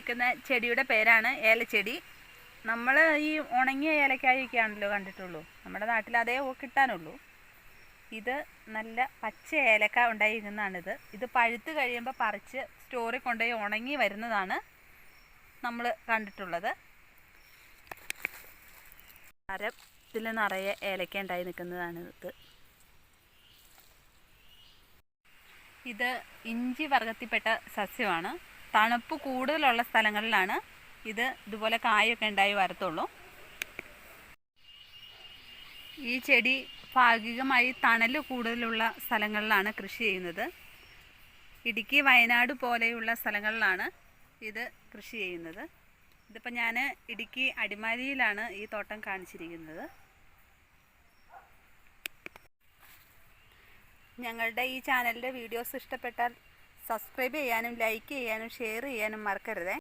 നിൽക്കുന്ന ചെടിയുടെ പേരാണ് ഏലച്ചെടി. നമ്മൾ ഈ ഉണങ്ങിയ ഏലക്കായൊക്കെയാണല്ലോ കണ്ടിട്ടുള്ളൂ, നമ്മുടെ നാട്ടിൽ അതേ കിട്ടാനുള്ളൂ. ഇത് നല്ല പച്ച ഏലക്ക ഉണ്ടായിരിക്കുന്നതാണിത്. ഇത് പഴുത്ത് കഴിയുമ്പോൾ പറിച്ച് സ്റ്റോറിൽ കൊണ്ടുപോയി ഉണങ്ങി വരുന്നതാണ് നമ്മൾ കണ്ടിട്ടുള്ളത്. മരത്തിൽ നിറയെ ഏലക്ക ഉണ്ടായി നിൽക്കുന്നതാണിത്. ഇത് ഇഞ്ചി വർഗത്തിൽപ്പെട്ട സസ്യമാണ്. തണുപ്പ് കൂടുതലുള്ള സ്ഥലങ്ങളിലാണ് ഇതുപോലെ കായൊക്കെ ഉണ്ടായി വരത്തുള്ളൂ. ഈ ചെടി ഭാഗികമായി തണൽ കൂടുതലുള്ള സ്ഥലങ്ങളിലാണ് കൃഷി ചെയ്യുന്നത്. ഇടുക്കി, വയനാട് പോലെയുള്ള സ്ഥലങ്ങളിലാണ് ഇത് കൃഷി ചെയ്യുന്നത്. ഇതിപ്പോൾ ഞാൻ ഇടുക്കി അടിമാലിയിലാണ് ഈ തോട്ടം കാണിച്ചിരിക്കുന്നത്. ഞങ്ങളുടെ ഈ ചാനലിൻ്റെ വീഡിയോസ് ഇഷ്ടപ്പെട്ടാൽ സബ്സ്ക്രൈബ് ചെയ്യാനും ലൈക്ക് ചെയ്യാനും ഷെയർ ചെയ്യാനും മറക്കരുത്.